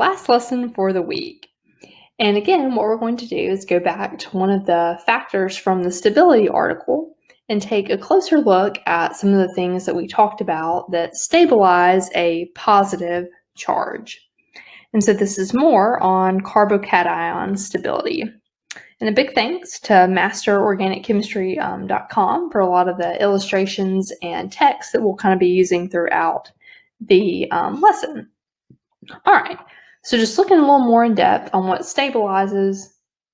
last lesson for the week. And again, what we're going to do is go back to one of the factors from the stability article and take a closer look at some of the things that we talked about that stabilize a positive charge. And so this is more on carbocation stability. And a big thanks to masterorganicchemistry.com for a lot of the illustrations and text that we'll kind of be using throughout the lesson. All right, so just looking a little more in depth on what stabilizes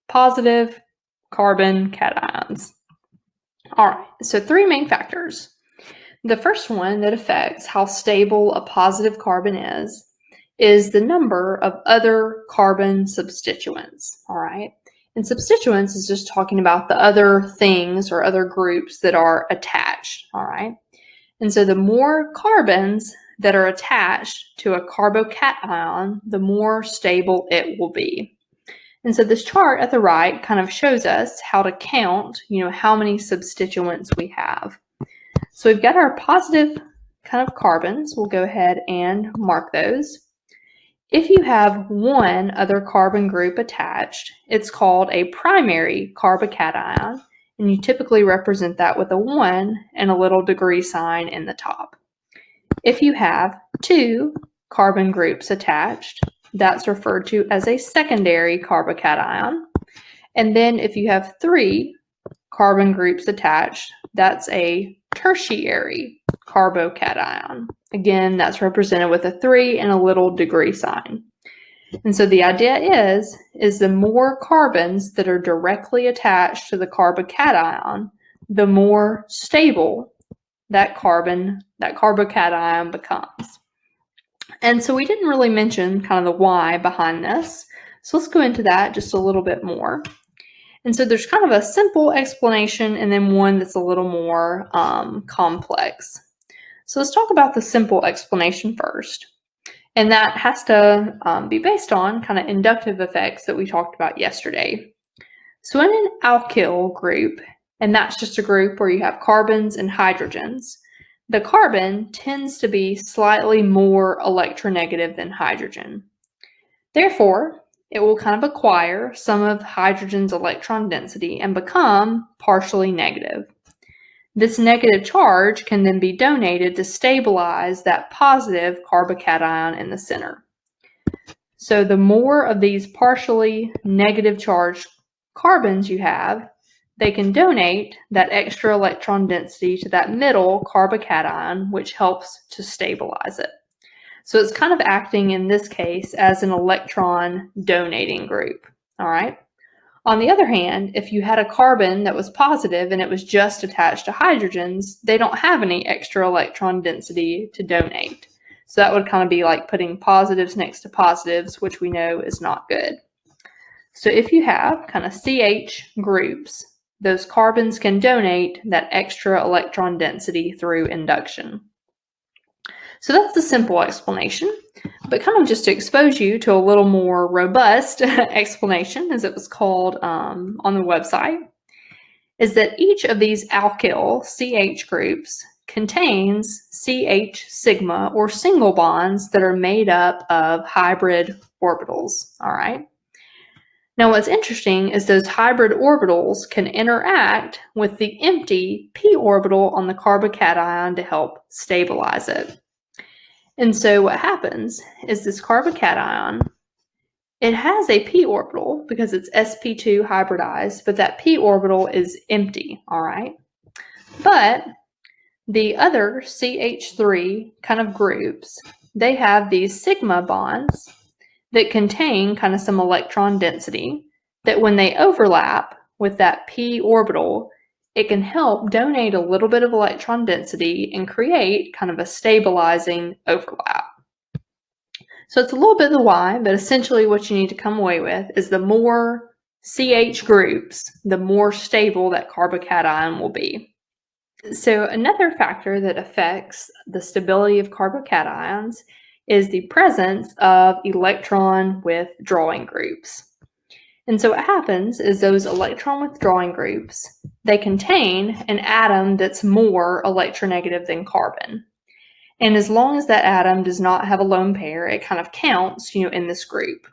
positive carbon cations. All right, so three main factors. The first one that affects how stable a positive carbon is the number of other carbon substituents. All right, and substituents is just talking about the other things or other groups that are attached. All right, and so the more carbons that are attached to a carbocation, the more stable it will be. And so this chart at the right kind of shows us how to count, how many substituents we have. So we've got our positive kind of carbons. We'll go ahead and mark those. If you have one other carbon group attached, it's called a primary carbocation, and you typically represent that with a 1 and a little degree sign in the top. If you have two carbon groups attached, that's referred to as a secondary carbocation. And then if you have three carbon groups attached, that's a tertiary carbocation. Again, that's represented with a 3 and a little degree sign. And so the idea is the more carbons that are directly attached to the carbocation, the more stable that carbocation becomes. And so we didn't really mention kind of the why behind this. So let's go into that just a little bit more. And so there's kind of a simple explanation and then one that's a little more complex. So let's talk about the simple explanation first. And that has to be based on kind of inductive effects that we talked about yesterday. So in an alkyl group, and that's just a group where you have carbons and hydrogens, the carbon tends to be slightly more electronegative than hydrogen. Therefore, it will kind of acquire some of hydrogen's electron density and become partially negative. This negative charge can then be donated to stabilize that positive carbocation in the center. So the more of these partially negative charged carbons you have, they can donate that extra electron density to that middle carbocation, which helps to stabilize it. So it's kind of acting in this case as an electron donating group. All right. On the other hand, if you had a carbon that was positive and it was just attached to hydrogens, they don't have any extra electron density to donate. So that would kind of be like putting positives next to positives, which we know is not good. So if you have kind of CH groups, those carbons can donate that extra electron density through induction. So that's the simple explanation, but kind of just to expose you to a little more robust explanation, as it was called on the website, is that each of these alkyl CH groups contains CH sigma or single bonds that are made up of hybrid orbitals, all right? Now, what's interesting is those hybrid orbitals can interact with the empty p orbital on the carbocation to help stabilize it. And so what happens is this carbocation, it has a p orbital because it's sp2 hybridized, but that p orbital is empty, all right? But the other CH3 kind of groups, they have these sigma bonds that contain kind of some electron density that when they overlap with that p orbital, it can help donate a little bit of electron density and create kind of a stabilizing overlap. So it's a little bit of the why, but essentially what you need to come away with is the more CH groups, the more stable that carbocation will be. So another factor that affects the stability of carbocations is the presence of electron withdrawing groups. And so what happens is those electron withdrawing groups, they contain an atom that's more electronegative than carbon. And as long as that atom does not have a lone pair, it kind of counts, in this group.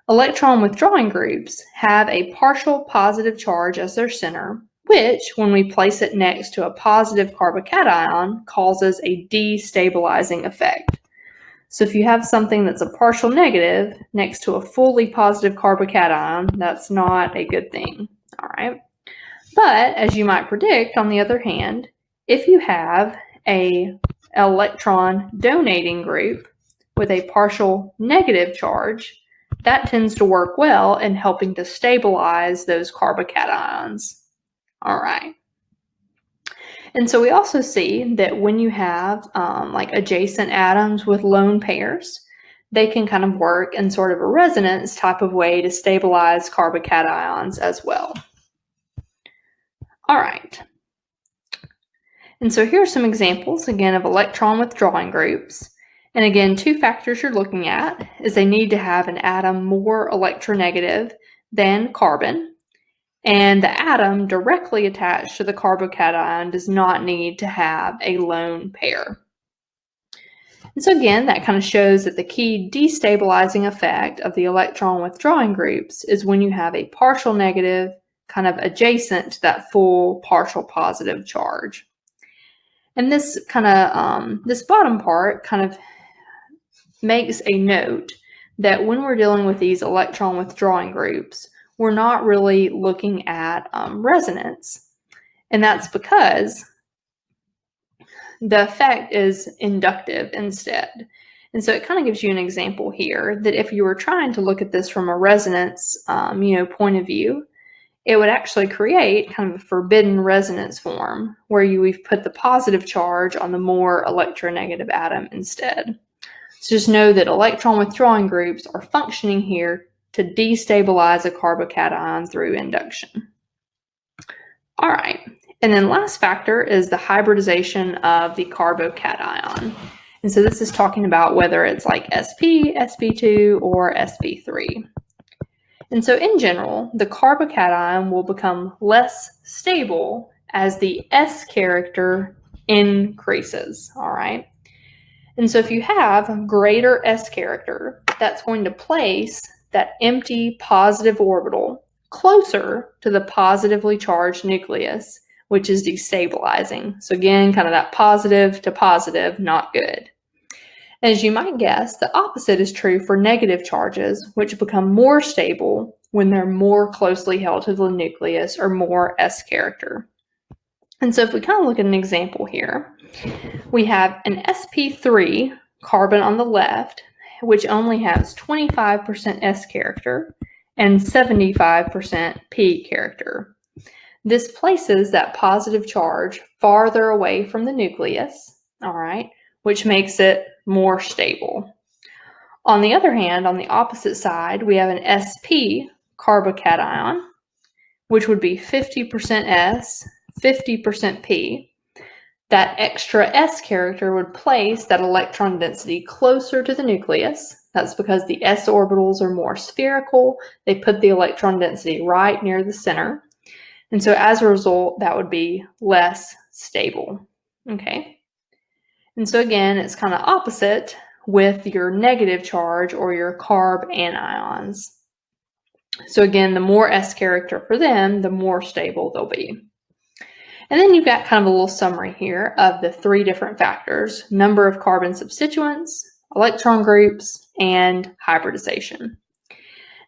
Electron withdrawing groups have a partial positive charge as their center, which, when we place it next to a positive carbocation, causes a destabilizing effect. So if you have something that's a partial negative next to a fully positive carbocation, that's not a good thing, all right? But as you might predict, on the other hand, if you have an electron donating group with a partial negative charge, that tends to work well in helping to stabilize those carbocations. All right. And so we also see that when you have like adjacent atoms with lone pairs, they can kind of work in sort of a resonance type of way to stabilize carbocations as well. All right. And so here are some examples, again, of electron withdrawing groups. And again, two factors you're looking at is they need to have an atom more electronegative than carbon, and the atom directly attached to the carbocation does not need to have a lone pair. And so again, that kind of shows that the key destabilizing effect of the electron withdrawing groups is when you have a partial negative kind of adjacent to that full partial positive charge. And this kind of, this bottom part kind of makes a note that when we're dealing with these electron withdrawing groups, we're not really looking at resonance. And that's because the effect is inductive instead. And so it kind of gives you an example here that if you were trying to look at this from a resonance, point of view, it would actually create kind of a forbidden resonance form where we've put the positive charge on the more electronegative atom instead. So just know that electron withdrawing groups are functioning here to destabilize a carbocation through induction. All right, and then last factor is the hybridization of the carbocation. And so this is talking about whether it's like sp, sp2, or sp3. And so in general, the carbocation will become less stable as the S character increases, all right? And so if you have greater S character, that's going to place that empty positive orbital closer to the positively charged nucleus, which is destabilizing. So again, kind of that positive to positive, not good. As you might guess, the opposite is true for negative charges, which become more stable when they're more closely held to the nucleus or more S character. And so if we kind of look at an example here, we have an sp3 carbon on the left, which only has 25% S character and 75% P character. This places that positive charge farther away from the nucleus, all right, which makes it more stable. On the other hand, on the opposite side, we have an sp carbocation, which would be 50% S, 50% P. That extra S character would place that electron density closer to the nucleus. That's because the S orbitals are more spherical. They put the electron density right near the center. And so as a result, that would be less stable. Okay. And so again, it's kind of opposite with your negative charge or your carb anions. So again, the more S character for them, the more stable they'll be. And then you've got kind of a little summary here of the three different factors: number of carbon substituents, electron groups, and hybridization.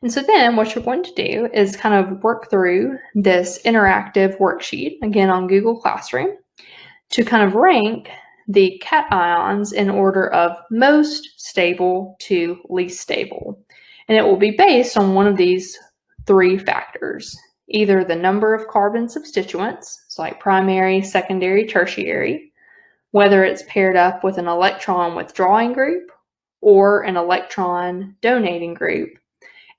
And so then what you're going to do is kind of work through this interactive worksheet, again on Google Classroom, to kind of rank the cations in order of most stable to least stable. And it will be based on one of these three factors: either the number of carbon substituents, so like primary, secondary, tertiary, whether it's paired up with an electron withdrawing group or an electron donating group,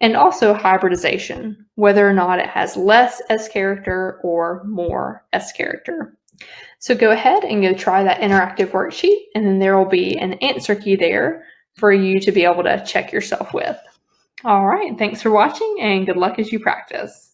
and also hybridization, whether or not it has less S character or more S character. So go ahead and go try that interactive worksheet, and then there will be an answer key there for you to be able to check yourself with. All right, thanks for watching, and good luck as you practice.